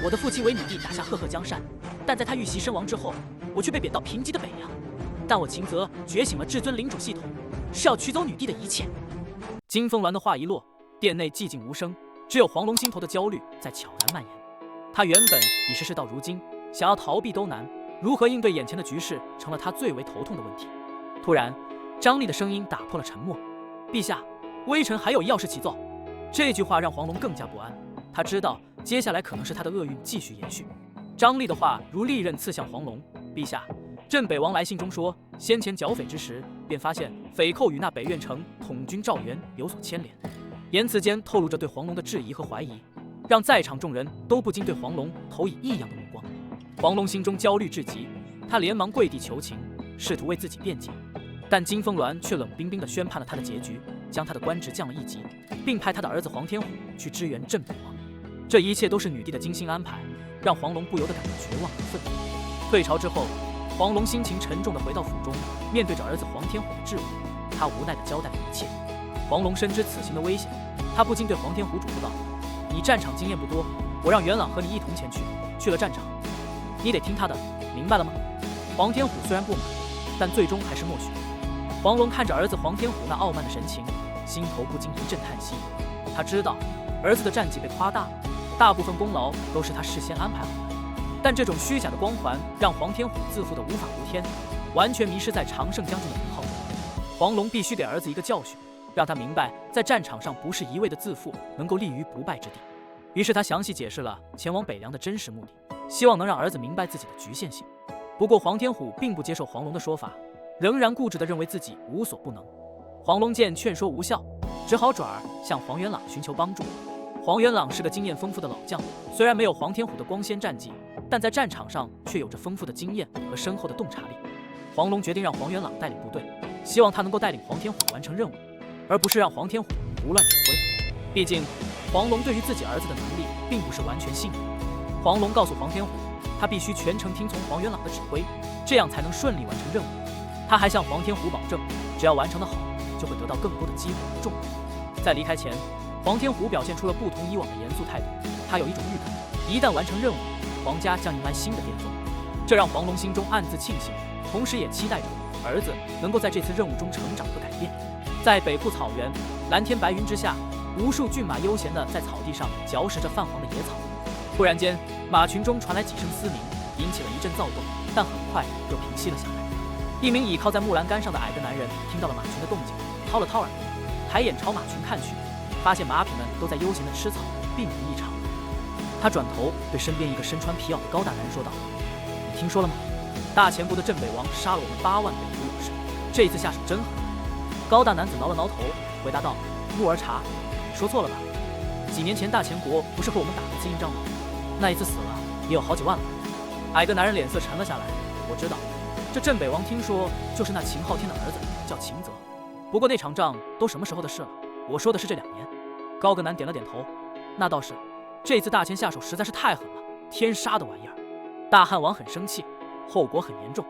我的父亲为女帝打下赫赫江山，但在他遇袭身亡之后，我却被贬到贫瘠的北凉。但我秦泽觉醒了至尊领主系统，是要取走女帝的一切。金风鸾的话一落，殿内寂静无声，只有黄龙心头的焦虑在悄然蔓延。他原本已是事到如今，想要逃避都难，如何应对眼前的局势成了他最为头痛的问题。突然，张力的声音打破了沉默：“陛下，微臣还有要事启奏。”这句话让黄龙更加不安，他知道接下来可能是他的厄运继续延续。张力的话如利刃刺向黄龙：“陛下，镇北王来信中说，先前剿匪之时，便发现匪寇与那北苑城统军赵元有所牵连。”言辞间透露着对黄龙的质疑和怀疑，让在场众人都不禁对黄龙投以异样的目光。黄龙心中焦虑至极，他连忙跪地求情，试图为自己辩解，但金风鸾却冷冰冰地宣判了他的结局，将他的官职降了一级，并派他的儿子黄天虎去支援镇北王。这一切都是女帝的精心安排，让黄龙不由得感到绝望和愤怒。退朝之后，黄龙心情沉重地回到府中，面对着儿子黄天虎的质问，他无奈地交代了一切。黄龙深知此行的危险，他不禁对黄天虎嘱咐道：“你战场经验不多，我让元朗和你一同前去，去了战场，你得听他的，明白了吗？”黄天虎虽然不满，但最终还是默许。黄龙看着儿子黄天虎那傲慢的神情，心头不禁一阵叹息。他知道儿子的战绩被夸大了，大部分功劳都是他事先安排好的，但这种虚假的光环让黄天虎自负得无法无天，完全迷失在常胜将军的名号中。黄龙必须给儿子一个教训，让他明白在战场上不是一味的自负能够立于不败之地。于是他详细解释了前往北凉的真实目的，希望能让儿子明白自己的局限性。不过黄天虎并不接受黄龙的说法，仍然固执地认为自己无所不能。黄龙见劝说无效，只好转而向黄元朗寻求帮助。黄元朗是个经验丰富的老将，虽然没有黄天虎的光鲜战绩，但在战场上却有着丰富的经验和深厚的洞察力。黄龙决定让黄元朗带领部队，希望他能够带领黄天虎完成任务，而不是让黄天虎胡乱指挥。毕竟黄龙对于自己儿子的能力并不是完全信任。黄龙告诉黄天虎，他必须全程听从黄元朗的指挥，这样才能顺利完成任务。他还向黄天虎保证，只要完成得好，就会得到更多的机会和重用。在离开前，黄天虎表现出了不同以往的严肃态度，他有一种预感，一旦完成任务，黄家将迎来新的巅峰。这让黄龙心中暗自庆幸，同时也期待着儿子能够在这次任务中成长和改变。在北库草原，蓝天白云之下，无数骏马悠闲地在草地上嚼食着泛黄的野草。忽然间，马群中传来几声嘶鸣，引起了一阵躁动，但很快又平息了下来。一名倚靠在木栏杆上的矮个男人听到了马群的动静，掏了掏耳朵，抬眼朝马群看去，发现马匹们都在悠闲地吃草，并无异常。他转头对身边一个身穿皮袄的高大男人说道：“你听说了吗？大前国的镇北王杀了我们8万北族勇士，这一次下手真狠。”高大男子挠了挠头，回答道：“木儿茶，你说错了吧？几年前大前国不是和我们打了次硬仗吗？那一次死了也有好几万了。”矮个男人脸色沉了下来：“我知道，这镇北王听说就是那秦昊天的儿子，叫秦泽。不过那场仗都什么时候的事了？我说的是这2年。”高个男点了点头：“那倒是，这次大前下手实在是太狠了，天杀的玩意儿！大汉王很生气，后果很严重，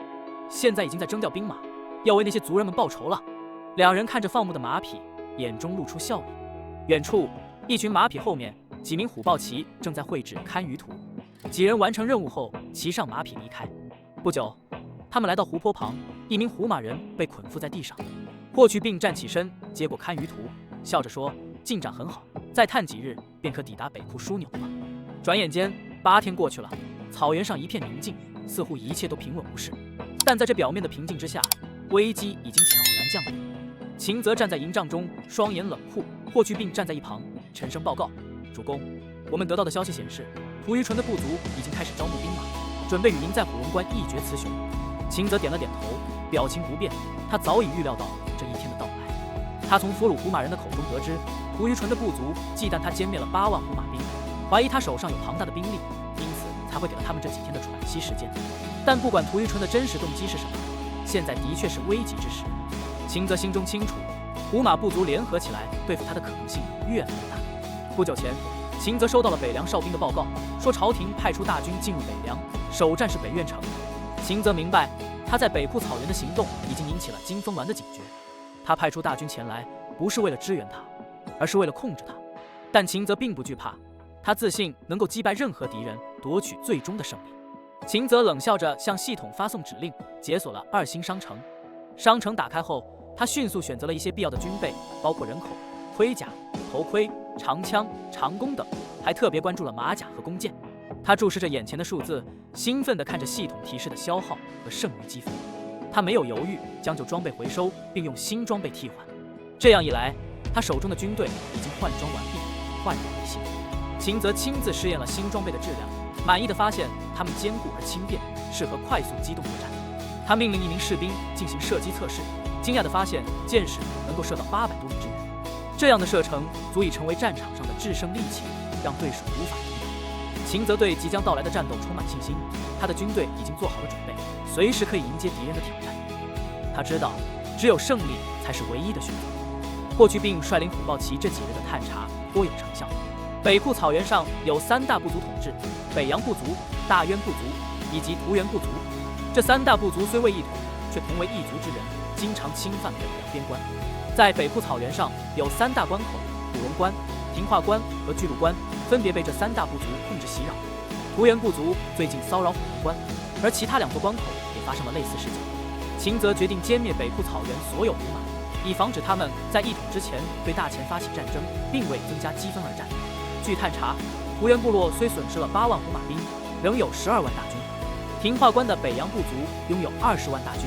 现在已经在征调兵马，要为那些族人们报仇了。”两人看着放牧的马匹，眼中露出笑意。远处，一群马匹后面，几名虎豹骑正在绘制堪舆图。几人完成任务后，骑上马匹离开。不久，他们来到湖泊旁，一名胡马人被捆缚在地上。霍去病站起身，接过堪舆图，笑着说：“进展很好，再探几日便可抵达北库枢纽了。”转眼间8天过去了，草原上一片宁静，似乎一切都平稳无事。但在这表面的平静之下，危机已经悄然降临。秦泽站在营帐中，双眼冷酷。霍去病站在一旁，沉声报告：“主公，我们得到的消息显示，屠于纯的部族已经开始招募兵马，准备与您在虎龙关一决雌雄。”秦泽点了点头，表情不变。他早已预料到这一天的到来。他从俘虏胡马人的口中得知，屠于纯的部族忌惮他歼灭了8万胡马兵，怀疑他手上有庞大的兵力，因此才会给了他们这几天的喘息时间。但不管屠于纯的真实动机是什么，现在的确是危急之时。秦泽心中清楚，胡马部族联合起来对付他的可能性越来越大。不久前，秦泽收到了北凉哨兵的报告，说朝廷派出大军进入北凉，首战是北苑城。秦泽明白，他在北库草原的行动已经引起了金风鸾的警觉。他派出大军前来，不是为了支援他，而是为了控制他。但秦泽并不惧怕，他自信能够击败任何敌人，夺取最终的胜利。秦泽冷笑着向系统发送指令，解锁了2星商城。商城打开后，他迅速选择了一些必要的军备，包括人口、盔甲、头盔、长枪、长弓等，还特别关注了马甲和弓箭。他注视着眼前的数字，兴奋地看着系统提示的消耗和剩余积分。他没有犹豫，将旧装备回收，并用新装备替换。这样一来，他手中的军队已经换装完毕，焕然一新。秦泽亲自试验了新装备的质量，满意的发现它们坚固而轻便，适合快速机动作战。他命令一名士兵进行射击测试，惊讶地发现箭矢能够射到800多米之远。这样的射程足以成为战场上的制胜利器，让对手无法抵挡。秦泽对即将到来的战斗充满信心，他的军队已经做好了准备，随时可以迎接敌人的挑战。他知道，只有胜利才是唯一的选择。霍去病率领虎豹骑这几日的探查颇有成效。北库草原上有3大部族统治：北洋部族、大渊部族以及图原部族。这3大部族虽未一统，却同为一族之人，经常侵犯北洋边关。在北库草原上有3大关口：古龙关、平化关和巨鹿关，分别被这3大部族控制袭扰。图原部族最近骚扰虎龙关，而其他2座关口也发生了类似事件。秦泽决定歼灭北库草原所有虎马，以防止他们在一统之前对大前发起战争，并为增加积分而战。据探查，图原部落虽损失了8万虎马兵，仍有12万大军。平化关的北洋部族拥有20万大军。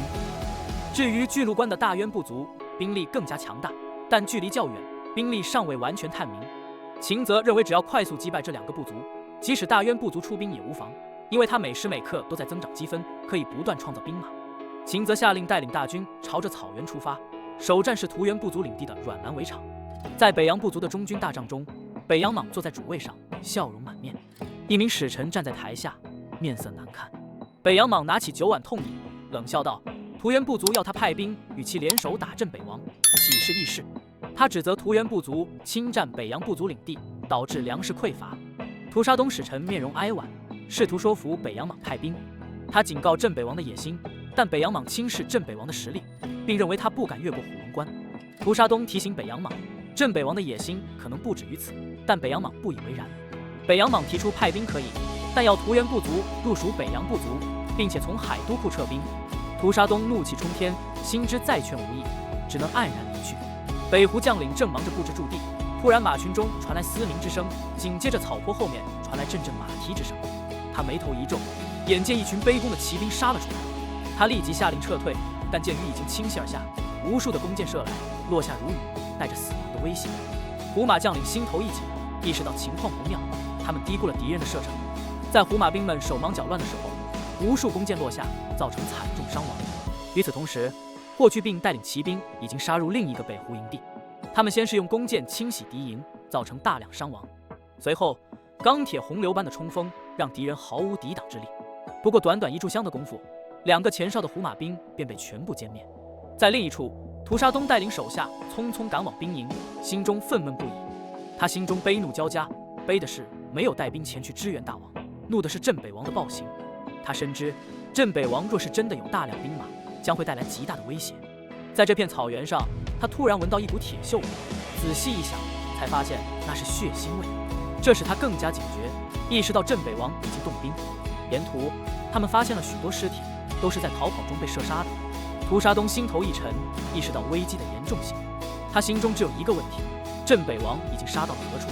至于巨鹿关的大渊部族，兵力更加强大，但距离较远，兵力尚未完全探明。秦泽认为，只要快速击败这2个部族，即使大渊部族出兵也无妨，因为他每时每刻都在增长积分，可以不断创造兵马。秦泽下令带领大军朝着草原出发，首战是图原部族领地的软蓝围场。在北洋部族的中军大帐中，北洋蟒坐在主位上，笑容满面。一名使臣站在台下，面色难看。北洋蟒拿起酒碗痛饮，冷笑道：“图原部族要他派兵与其联手打镇北王，岂是易事？”他指责图原部族侵占北洋部族领地，导致粮食匮乏。屠杀东使臣面容哀婉，试图说服北洋蟒派兵。他警告镇北王的野心，但北洋蟒轻视镇北王的实力，并认为他不敢越过虎龙关。屠杀东提醒北洋蟒，镇北王的野心可能不止于此，但北洋蟒不以为然。北洋蟒提出派兵可以，但要图原部族入属北洋部族，并且从海都库撤兵。屠杀东怒气冲天，心知再劝无益，只能黯然离去。北湖将领正忙着布置驻地，突然马群中传来嘶鸣之声，紧接着草坡后面传来阵阵马蹄之声。他眉头一皱，眼见一群卑躬的骑兵杀了出来，他立即下令撤退，但箭雨已经倾泻而下，无数的弓箭射来，落下如雨，带着死亡的威胁。胡马将领心头一紧，意识到情况不妙，他们低估了敌人的射程。在胡马兵们手忙脚乱的时候，无数弓箭落下，造成惨重伤亡。与此同时，霍去病带领骑兵已经杀入另一个北湖营地，他们先是用弓箭清洗敌营，造成大量伤亡，随后钢铁洪流般的冲锋让敌人毫无抵挡之力。不过短短1炷香的功夫，2个前哨的胡马兵便被全部歼灭。在另一处，屠杀东带领手下匆匆赶往兵营，心中愤懑不已。他心中悲怒交加，悲的是没有带兵前去支援大王，怒的是镇北王的暴行。他深知镇北王若是真的有大量兵马，将会带来极大的威胁。在这片草原上，他突然闻到一股铁锈味，仔细一想，才发现那是血腥味。这使他更加警觉，意识到镇北王已经动兵。沿途，他们发现了许多尸体，都是在逃跑中被射杀的。屠杀东心头一沉，意识到危机的严重性。他心中只有一个问题：镇北王已经杀到了何处？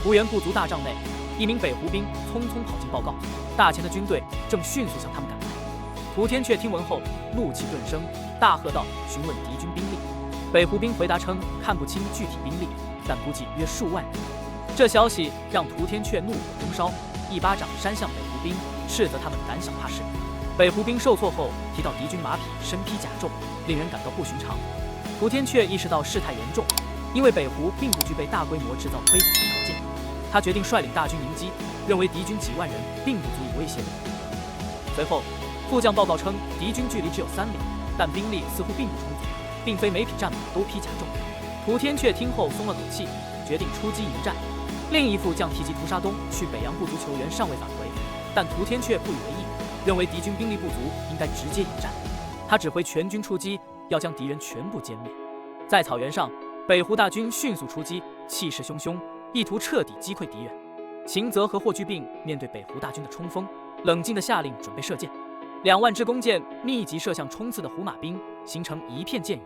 图原部族大帐内，一名北湖兵匆匆跑进报告，大前的军队正迅速向他们赶来。屠天阙听闻后，怒气顿生，大喝道：“询问敌军兵力。”北湖兵回答称看不清具体兵力，但估计约数万人。这消息让屠天阙怒火中烧，一巴掌扇向北湖兵，斥责他们胆小怕事。北湖兵受挫后提到敌军马匹身披甲胄，令人感到不寻常。屠天阙意识到事态严重，因为北湖并不具备大规模制造盔甲的条件，他决定率领大军迎击，认为敌军几万人并不足以威胁北湖。随后，副将报告称敌军距离只有3里，但兵力似乎并不充足，并非每匹战马都披甲胄。屠天阙听后松了口气，决定出击迎战。另一副将提及屠杀东去北洋部族求援尚未返回，但屠天阙不以为意，认为敌军兵力不足，应该直接迎战。他指挥全军出击，要将敌人全部歼灭。在草原上，北湖大军迅速出击，气势汹汹，意图彻底击溃敌人。秦泽和霍去病面对北胡大军的冲锋，冷静地下令准备射箭。2万支弓箭密集射向冲刺的胡马兵，形成一片箭雨。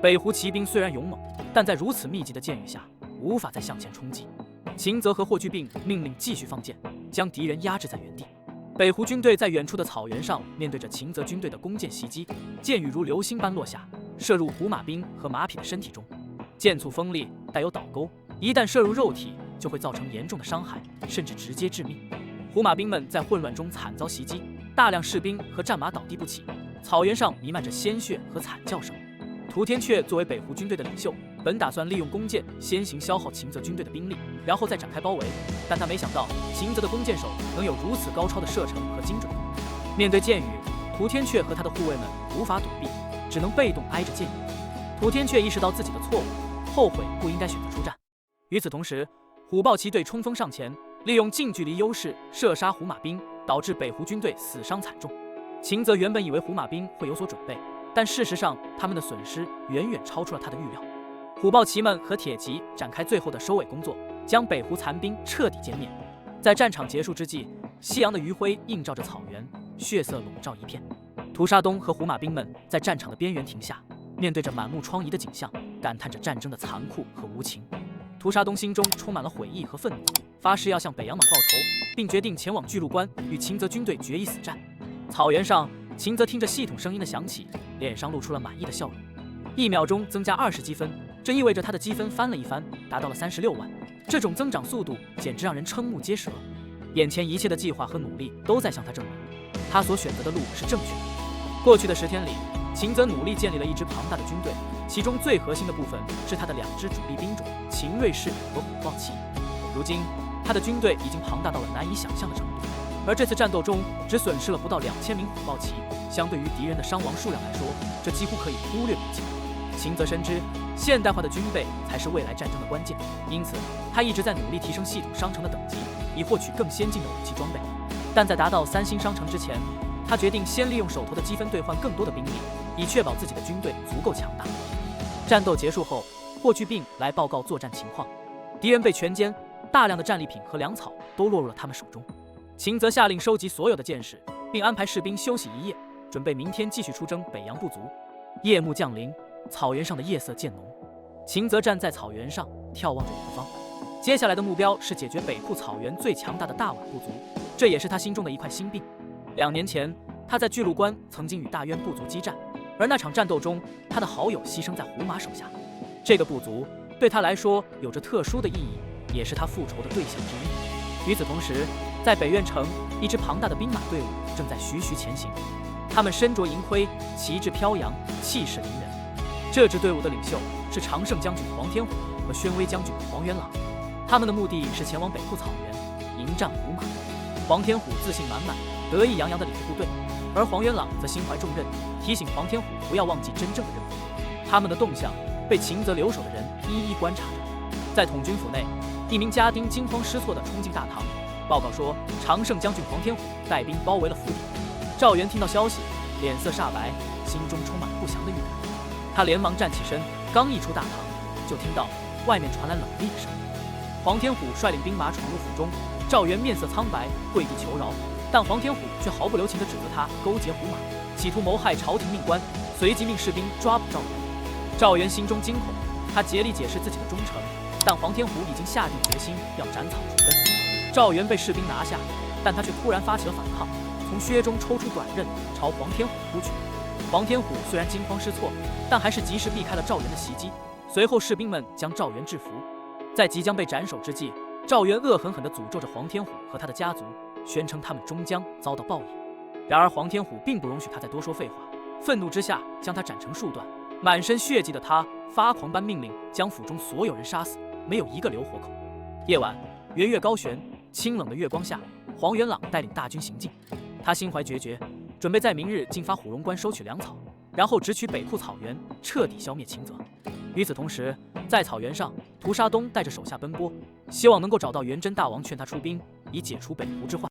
北胡骑兵虽然勇猛，但在如此密集的箭雨下，无法再向前冲击。秦泽和霍去病命令继续放箭，将敌人压制在原地。北胡军队在远处的草原上，面对着秦泽军队的弓箭袭击，箭雨如流星般落下，射入胡马兵和马匹的身体中。箭簇锋利，带有导钩，一旦射入肉体，就会造成严重的伤害，甚至直接致命。胡马兵们在混乱中惨遭袭击，大量士兵和战马倒地不起，草原上弥漫着鲜血和惨叫声。屠天阙作为北胡军队的领袖，本打算利用弓箭先行消耗秦泽军队的兵力，然后再展开包围，但他没想到秦泽的弓箭手能有如此高超的射程和精准度。面对箭雨，屠天阙和他的护卫们无法躲避，只能被动挨着箭雨。屠天阙意识到自己的错误，后悔不应该选择出战。与此同时，虎豹骑队冲锋上前，利用近距离优势射杀胡马兵，导致北胡军队死伤惨重。秦泽原本以为胡马兵会有所准备，但事实上他们的损失远远超出了他的预料。虎豹骑们和铁骑展开最后的收尾工作，将北胡残兵彻底歼灭。在战场结束之际，夕阳的余晖映照着草原，血色笼罩一片。屠杀东和胡马兵们在战场的边缘停下，面对着满目疮痍的景象，感叹着战争的残酷和无情。屠杀东心中充满了悔意和愤怒，发誓要向北洋蟒报仇，并决定前往巨鹿关与秦泽军队决一死战。草原上，秦泽听着系统声音的响起，脸上露出了满意的笑容。1秒钟增加20积分，这意味着他的积分翻了一番，达到了36万。这种增长速度简直让人瞠目结舌。眼前一切的计划和努力都在向他证明，他所选择的路是正确的。过去的10天里，秦泽努力建立了一支庞大的军队，其中最核心的部分是他的2支主力兵种秦瑞士和虎豹骑。如今，他的军队已经庞大到了难以想象的程度，而这次战斗中只损失了不到2000名虎豹骑，相对于敌人的伤亡数量来说，这几乎可以忽略不计。秦泽深知，现代化的军备才是未来战争的关键，因此他一直在努力提升系统商城的等级，以获取更先进的武器装备。但在达到3星商城之前，他决定先利用手头的积分兑换更多的兵力，以确保自己的军队足够强大。战斗结束后，霍去病来报告作战情况，敌人被全歼，大量的战利品和粮草都落入了他们手中。秦泽下令收集所有的箭矢，并安排士兵休息1夜，准备明天继续出征北洋部族。夜幕降临，草原上的夜色渐浓，秦泽站在草原上眺望着远方。接下来的目标是解决北库草原最强大的大宛部族，这也是他心中的一块心病。2年前，他在巨鹿关曾经与大渊部族激战，而那场战斗中，他的好友牺牲在胡马手下。这个部族对他来说有着特殊的意义，也是他复仇的对象之一。与此同时，在北苑城，一支庞大的兵马队伍正在徐徐前行，他们身着银盔，旗帜飘扬，气势凌人。这支队伍的领袖是常胜将军黄天虎和宣威将军黄元朗，他们的目的是前往北库草原迎战胡马。黄天虎自信满满，得意洋洋地领着部队，而黄元朗则心怀重任，提醒黄天虎不要忘记真正的任务。他们的动向被秦泽留守的人一一观察着。在统军府内，一名家丁惊慌失措地冲进大堂，报告说常胜将军黄天虎带兵包围了府邸。赵元听到消息，脸色煞白，心中充满不祥的预感。他连忙站起身，刚一出大堂，就听到外面传来冷厉的声音。黄天虎率领兵马闯入府中，赵元面色苍白，跪地求饶，但黄天虎却毫不留情地指责他勾结胡马，企图谋害朝廷命官，随即命士兵抓捕赵元。赵元心中惊恐，他竭力解释自己的忠诚，但黄天虎已经下定决心要斩草除根。赵元被士兵拿下，但他却突然发起了反抗，从靴中抽出短刃朝黄天虎扑去。黄天虎虽然惊慌失措，但还是及时避开了赵元的袭击。随后士兵们将赵元制服，在即将被斩首之际，赵元恶狠狠地诅咒着黄天虎和他的家族，宣称他们终将遭到报应。然而黄天虎并不容许他再多说废话，愤怒之下将他斩成数段。满身血迹的他发狂般命令将府中所有人杀死，没有一个留活口。夜晚，圆月高悬，清冷的月光下，黄元朗带领大军行进。他心怀决绝，准备在明日进发虎荣关收取粮草，然后直取北库草原，彻底消灭秦泽。与此同时，在草原上，屠杀东带着手下奔波，希望能够找到元真大王，劝他出兵，以解除北胡之患。